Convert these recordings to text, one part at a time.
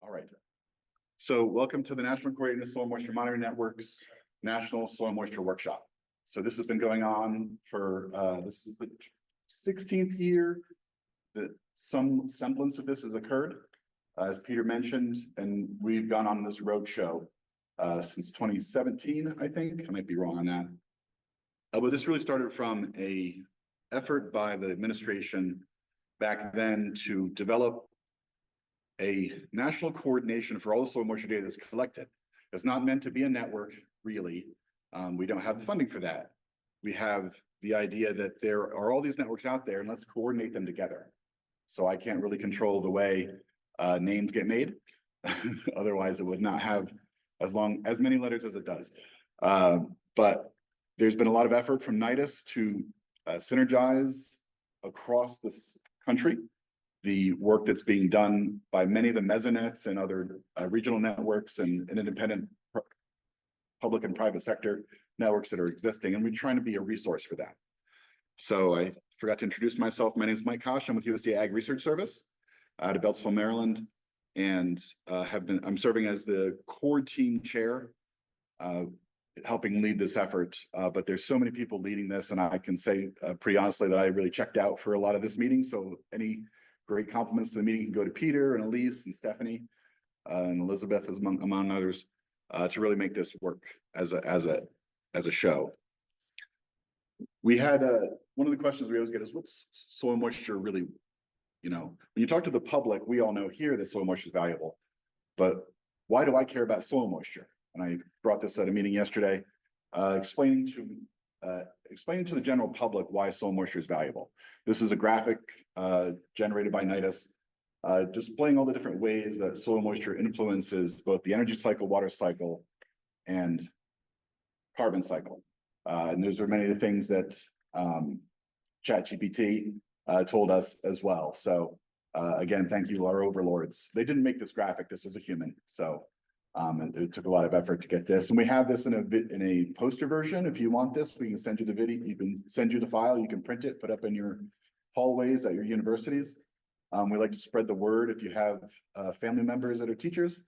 All right. So welcome to the National Coordinated Soil Moisture Monitoring Network's National Soil Moisture Workshop. So this has been going on for, this is the 16th year that some semblance of this has occurred, as Peter mentioned, and we've gone on this road show since 2017, I think. I might be wrong on that. But this really started from a effort by the administration back then to develop a national coordination for all the soil moisture data that's collected. It's not meant to be a network, really. We don't have the funding for that. We have the idea that there are all these networks out there and let's coordinate them together. So I can't really control the way names get made. Otherwise it would not have as many letters as it does. But there's been a lot of effort from NIDIS to synergize across this country the work that's being done by many of the mesonets and other regional networks and independent public and private sector networks that are existing, and we're trying to be a resource for that. So I forgot to introduce myself. My name is Mike Cosh. I'm with USDA Ag Research Service out of Beltsville, Maryland, and I'm serving as the core team chair, helping lead this effort. But there's so many people leading this, and I can say pretty honestly that I really checked out for a lot of this meeting. So any great compliments to the meeting can go to Peter and Elise and Stephanie and Elizabeth among others to really make this work as a show. We had one of the questions we always get is, what's soil moisture really? You know, when you talk to the public, we all know here that soil moisture is valuable, but why do I care about soil moisture? And I brought this at a meeting yesterday, explaining to the general public why soil moisture is valuable. This is a graphic generated by NIDIS, displaying all the different ways that soil moisture influences both the energy cycle, water cycle, and carbon cycle. And those are many of the things that ChatGPT told us as well. So again, thank you to our overlords. They didn't make this graphic. This was a human. So it took a lot of effort to get this, and we have this in a poster version. If you want this, we can send you the video. You can send you the file. You can print it, put up in your hallways at your universities. We like to spread the word. If you have family members that are teachers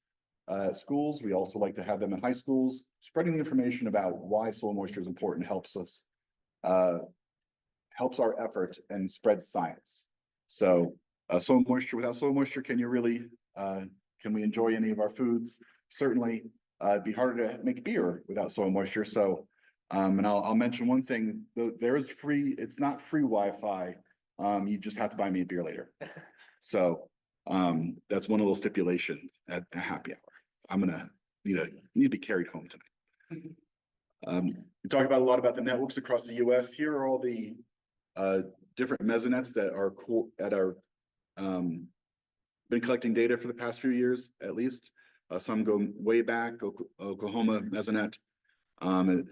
at schools, we also like to have them in high schools. Spreading the information about why soil moisture is important helps us, helps our effort and spreads science. So soil moisture, without soil moisture, can we enjoy any of our foods? Certainly, it'd be harder to make beer without soil moisture. So, and I'll mention one thing: there is free. It's not free Wi-Fi. You just have to buy me a beer later. So, that's one little stipulation at a happy hour. I'm gonna need to be carried home tonight. We talk about a lot about the networks across the U.S. Here are all the different mesonets that are been collecting data for the past few years, at least. Some go way back. Oklahoma Mesonet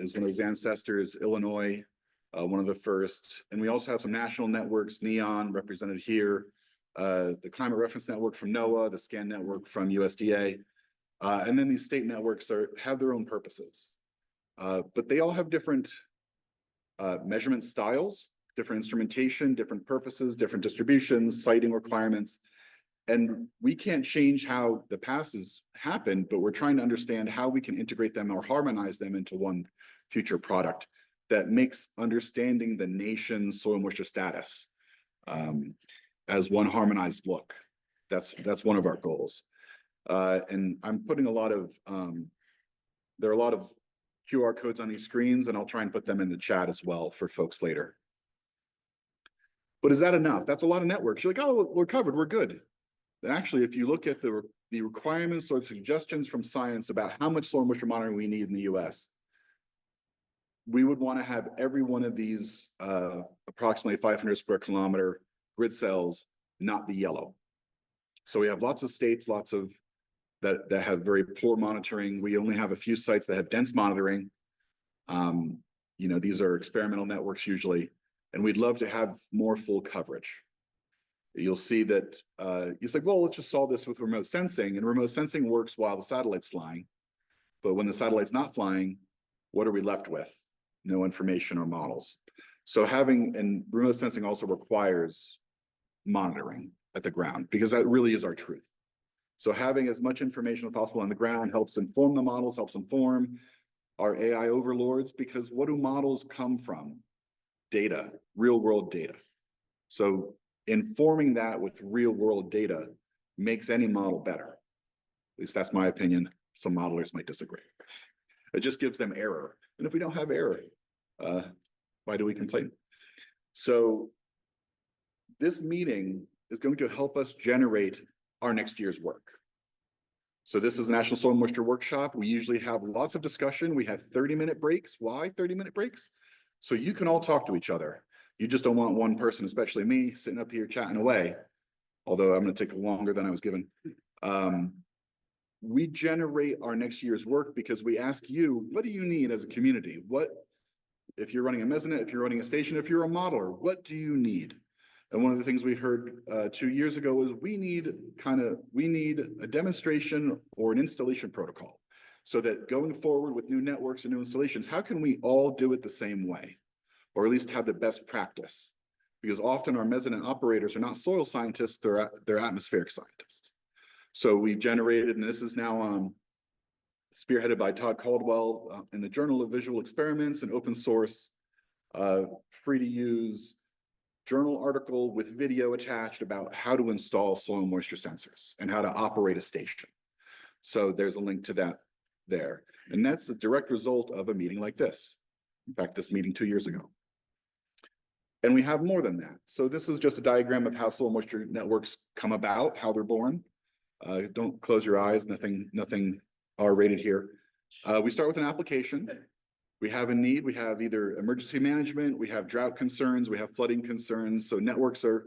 is one of his ancestors. Illinois, one of the first. And we also have some national networks, NEON represented here, the Climate Reference Network from NOAA, the SCAN Network from USDA. And then these state networks have their own purposes. But they all have different measurement styles, different instrumentation, different purposes, different distributions, siting requirements. And we can't change how the past has happened, but we're trying to understand how we can integrate them or harmonize them into one future product that makes understanding the nation's soil moisture status as one harmonized look. That's one of our goals. And I'm putting there are a lot of QR codes on these screens, and I'll try and put them in the chat as well for folks later. But is that enough? That's a lot of networks. You're like, oh, we're covered, we're good. And actually, if you look at the requirements or the suggestions from science about how much soil moisture monitoring we need in the US, we would want to have every one of these approximately 500 square kilometer grid cells not be yellow. So we have lots of states, lots of that have very poor monitoring. We only have a few sites that have dense monitoring. These are experimental networks usually, and we'd love to have more full coverage. You'll see that it's like, well, let's just solve this with remote sensing. And remote sensing works while the satellite's flying. But when the satellite's not flying, what are we left with? No information or models. So and remote sensing also requires monitoring at the ground, because that really is our truth. So having as much information as possible on the ground helps inform the models, helps inform our AI overlords, because what do models come from? Data, real world data. So informing that with real world data makes any model better. At least that's my opinion. Some modelers might disagree. It just gives them error. And if we don't have error, why do we complain? So this meeting is going to help us generate our next year's work. So this is a National Soil Moisture Workshop. We usually have lots of discussion. We have 30-minute breaks. Why 30-minute breaks? So you can all talk to each other. You just don't want one person, especially me, sitting up here chatting away, although I'm going to take longer than I was given. We generate our next year's work because we ask you, what do you need as a community? What, if you're running a mesonet, if you're running a station, if you're a modeler, what do you need? And one of the things we heard 2 years ago was we need a demonstration or an installation protocol, so that going forward with new networks and new installations, how can we all do it the same way, or at least have the best practice? Because often our mesonet operators are not soil scientists, they're atmospheric scientists. So we've generated, and this is now spearheaded by Todd Caldwell in the Journal of Visual Experiments, an open source, free to use journal article with video attached about how to install soil moisture sensors and how to operate a station. So there's a link to that there. And that's a direct result of a meeting like this. In fact, this meeting 2 years ago. And we have more than that. So this is just a diagram of how soil moisture networks come about, how they're born. Don't close your eyes, nothing R-rated here. We start with an application. We have a need, we have either emergency management, we have drought concerns, we have flooding concerns. So networks are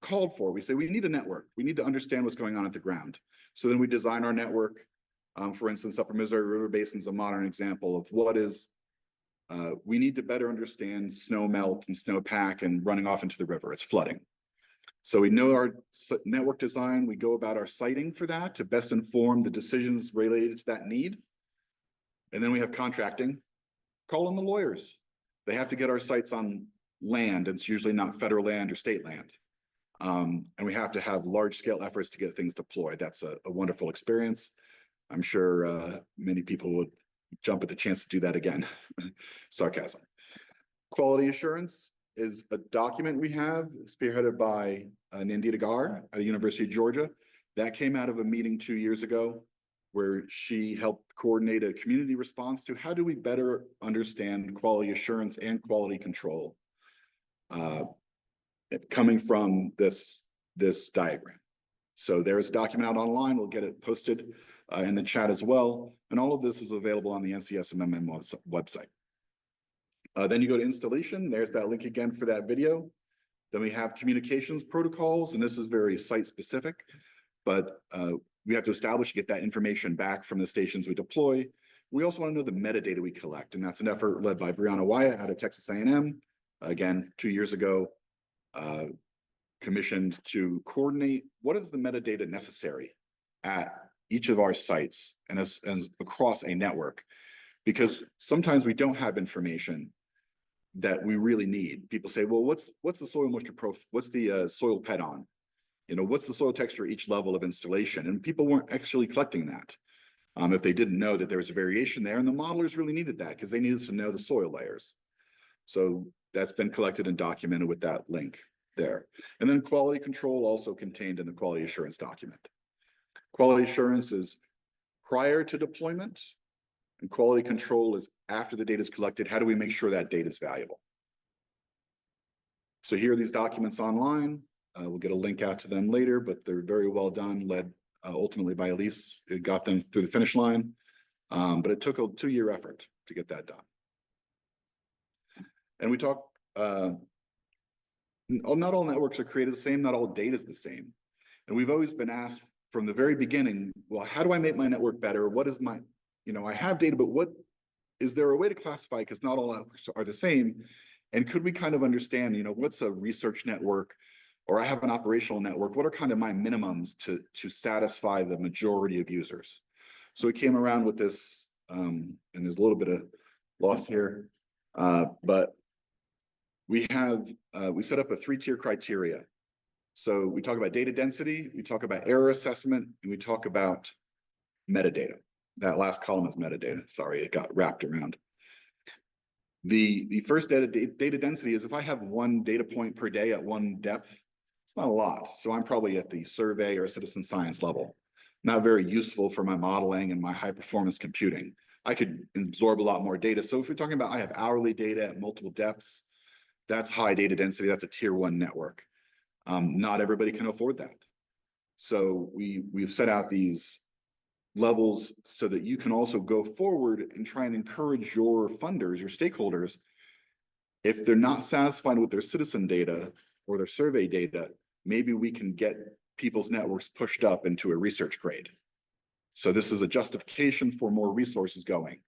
called for. We say we need a network. We need to understand what's going on at the ground. So then we design our network. For instance, Upper Missouri River Basin is a modern example of what is, we need to better understand snow melt and snowpack and running off into the river. It's flooding. So we know our network design, we go about our siting for that to best inform the decisions related to that need. And then we have contracting. Call on the lawyers. They have to get our sites on land. It's usually not federal land or state land. And we have to have large scale efforts to get things deployed. That's a wonderful experience. I'm sure many people would jump at the chance to do that again. Sarcasm. Quality assurance is a document we have spearheaded by Nandita Gar at the University of Georgia. That came out of a meeting 2 years ago where she helped coordinate a community response to how do we better understand quality assurance and quality control coming from this diagram. So there's a document out online. We'll get it posted in the chat as well. And all of this is available on the NCSMM website. Then you go to installation. There's that link again for that video. Then we have communications protocols, and this is very site specific, but we have to establish, get that information back from the stations we deploy. We also want to know the metadata we collect, and that's an effort led by Brianna Wyatt out of Texas A&M. Again, 2 years ago, commissioned to coordinate what is the metadata necessary at each of our sites and as across a network, because sometimes we don't have information that we really need. People say, well, what's the soil moisture profile? What's the soil ped on? You know, what's the soil texture at each level of installation? And people weren't actually collecting that if they didn't know that there was a variation there. And the modelers really needed that because they needed to know the soil layers. So that's been collected and documented with that link there. And then quality control also contained in the quality assurance document. Quality assurance is prior to deployment, and quality control is after the data is collected. How do we make sure that data is valuable? So here are these documents online. We'll get a link out to them later, but they're very well done, led ultimately by Elise. It got them through the finish line, but it took a 2-year effort to get that done. And we talk, not all networks are created the same, not all data is the same. And we've always been asked from the very beginning, well, how do I make my network better? What is my, you know, I have data, but what, is there a way to classify, because not all networks are the same? And could we kind of understand, you know, what's a research network, or I have an operational network, what are kind of my minimums to satisfy the majority of users? So we came around with this, and there's a little bit of loss here, but we have, we set up a 3-tier criteria. So we talk about data density, we talk about error assessment, and we talk about metadata. That last column is metadata. Sorry, it got wrapped around. The first data density is if I have one data point per day at one depth, it's not a lot. So I'm probably at the survey or citizen science level. Not very useful for my modeling and my high performance computing. I could absorb a lot more data. So if we're talking about I have hourly data at multiple depths, that's high data density. That's a tier 1 network. Not everybody can afford that. So we've set out these levels so that you can also go forward and try and encourage your funders, your stakeholders, if they're not satisfied with their citizen data or their survey data, maybe we can get people's networks pushed up into a research grade. So this is a justification for more resources going.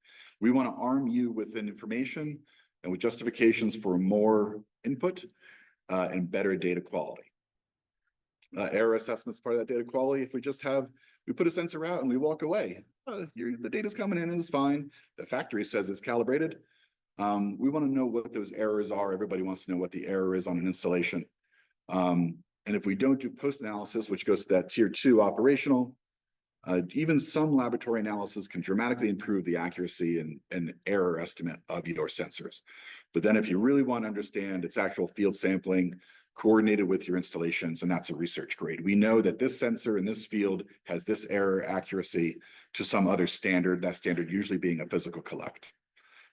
We want to arm you with information and with justifications for more input and better data quality. Error assessment is part of that data quality. If we just we put a sensor out and we walk away, the data's coming in and it's fine. The factory says it's calibrated. We want to know what those errors are. Everybody wants to know what the error is on an installation. And if we don't do post-analysis, which goes to that tier 2 operational, even some laboratory analysis can dramatically improve the accuracy and error estimate of your sensors. But then if you really want to understand its actual field sampling, coordinated with your installations, and that's a research grade. We know that this sensor in this field has this error accuracy to some other standard, that standard usually being a physical collect.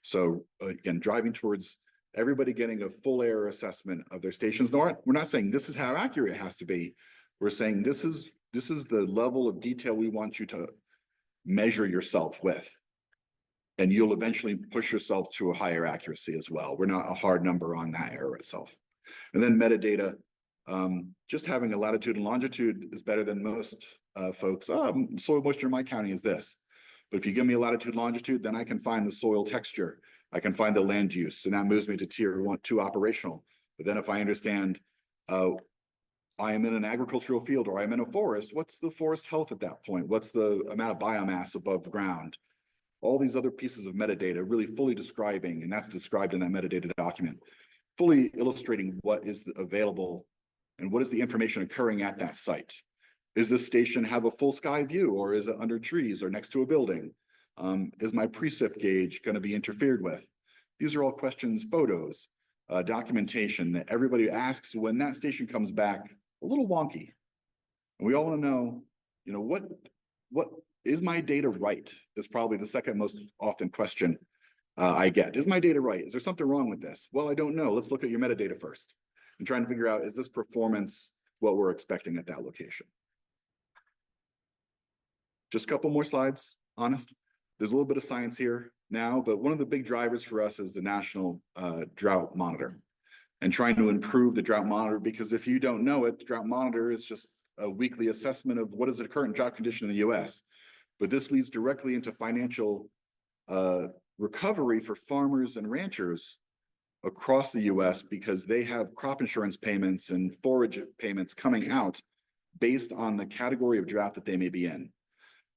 So again, driving towards everybody getting a full error assessment of their stations. No, we're not saying this is how accurate it has to be. We're saying this is the level of detail we want you to measure yourself with. And you'll eventually push yourself to a higher accuracy as well. We're not a hard number on that error itself. And then metadata, just having a latitude and longitude is better than most folks. Soil moisture in my county is this. But if you give me a latitude, longitude, then I can find the soil texture. I can find the land use, and that moves me to tier 1, 2 operational. But then if I understand I am in an agricultural field or I'm in a forest, what's the forest health at that point? What's the amount of biomass above the ground? All these other pieces of metadata really fully describing, and that's described in that metadata document, fully illustrating what is available and what is the information occurring at that site. Does this station have a full sky view, or is it under trees or next to a building? Is my precip gauge going to be interfered with? These are all questions, photos, documentation that everybody asks when that station comes back a little wonky. And we all want to know, what is my data right? Is probably the second most often question I get. Is my data right? Is there something wrong with this? Well, I don't know. Let's look at your metadata first and trying to figure out, is this performance what we're expecting at that location? Just a couple more slides, honest. There's a little bit of science here now, but one of the big drivers for us is the National Drought Monitor and trying to improve the Drought Monitor, because if you don't know it, the Drought Monitor is just a weekly assessment of what is the current drought condition in the US. But this leads directly into financial recovery for farmers and ranchers across the US, because they have crop insurance payments and forage payments coming out based on the category of drought that they may be in.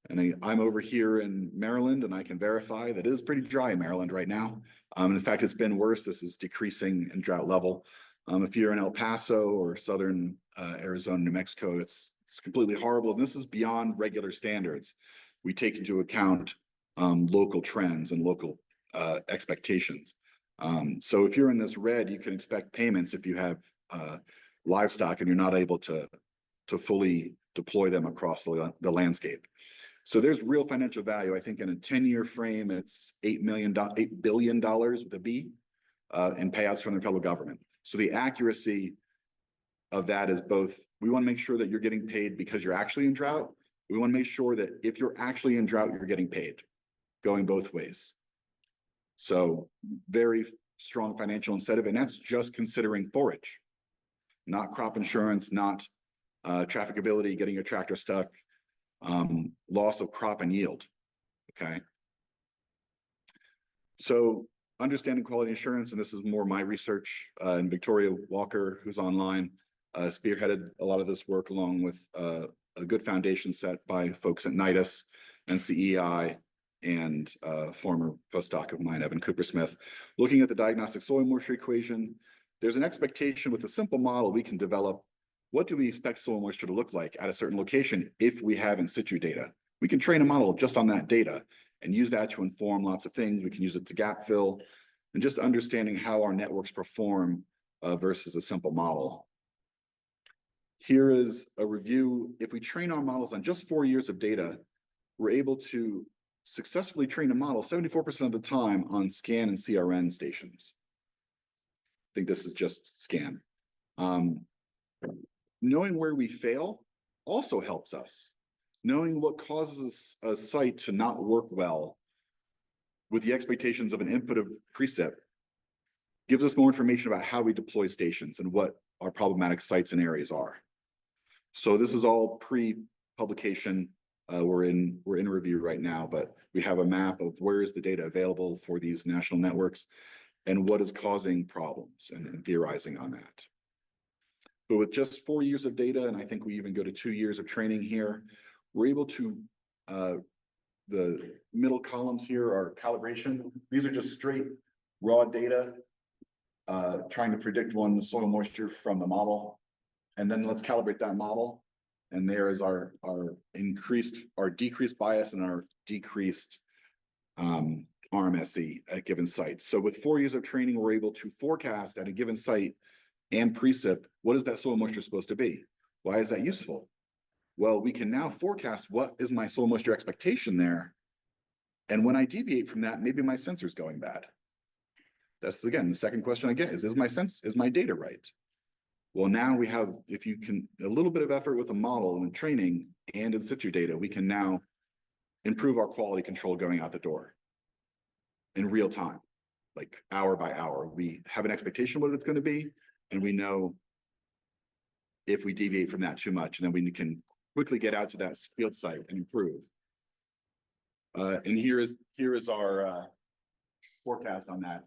And I'm over here in Maryland, and I can verify that it is pretty dry in Maryland right now. And in fact, it's been worse. This is decreasing in drought level. If you're in El Paso or southern Arizona, New Mexico, it's completely horrible. And this is beyond regular standards. We take into account local trends and local expectations. So if you're in this red, you can expect payments if you have livestock and you're not able to fully deploy them across the landscape. So there's real financial value. I think in a 10-year frame, it's $8 billion with a B in payouts from the federal government. So the accuracy of that is both, we want to make sure that you're getting paid because you're actually in drought. We want to make sure that if you're actually in drought, you're getting paid, going both ways. So very strong financial incentive, and that's just considering forage, not crop insurance, not trafficability, getting your tractor stuck, loss of crop and yield. Okay. So understanding quality assurance, and this is more my research, and Victoria Walker, who's online, spearheaded a lot of this work along with a good foundation set by folks at NIDIS and CEI and former postdoc of mine, Evan Cooper-Smith. Looking at the diagnostic soil moisture equation, there's an expectation with a simple model we can develop what do we expect soil moisture to look like at a certain location if we have in situ data? We can train a model just on that data and use that to inform lots of things. We can use it to gap fill and just understanding how our networks perform versus a simple model. Here is a review. If we train our models on just 4 years of data, we're able to successfully train a model 74% of the time on scan and CRN stations. I think this is just scan. Knowing where we fail also helps us. Knowing what causes a site to not work well with the expectations of an input of precip gives us more information about how we deploy stations and what our problematic sites and areas are. So this is all pre-publication. We're in review right now, but we have a map of where is the data available for these national networks and what is causing problems and theorizing on that. But with just 4 years of data, and I think we even go to 2 years of training here, we're able to, the middle columns here are calibration. These are just straight raw data, trying to predict one soil moisture from the model. And then let's calibrate that model. And there is our decreased bias and our decreased RMSE at given sites. So with 4 years of training, we're able to forecast at a given site and precip, what is that soil moisture supposed to be? Why is that useful? Well, we can now forecast what is my soil moisture expectation there. And when I deviate from that, maybe my sensor's going bad. That's again, the second question I get is my data right? Well, now we have, if you can, a little bit of effort with a model and training and in situ data, we can now improve our quality control going out the door in real time, like hour by hour. We have an expectation what it's going to be, and we know if we deviate from that too much, and then we can quickly get out to that field site and improve. And here is our forecast on that.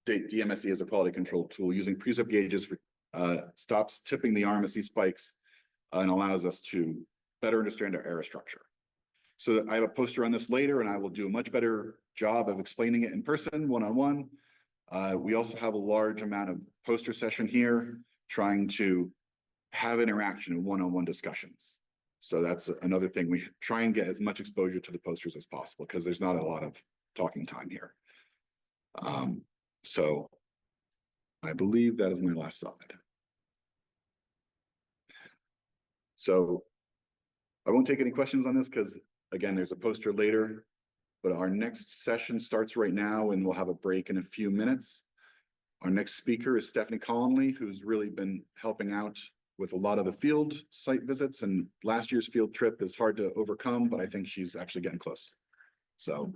DMSE is a quality control tool using precip gauges for stops tipping the RMSE spikes and allows us to better understand our error structure. So I have a poster on this later, and I will do a much better job of explaining it in person, one-on-one. We also have a large amount of poster session here, trying to have interaction and one-on-one discussions. So that's another thing. We try and get as much exposure to the posters as possible because there's not a lot of talking time here. So I believe that is my last slide. So I won't take any questions on this because, again, there's a poster later, but our next session starts right now and we'll have a break in a few minutes. Our next speaker is Stephanie Conley, who's really been helping out with a lot of the field site visits, and last year's field trip is hard to overcome, but I think she's actually getting close. So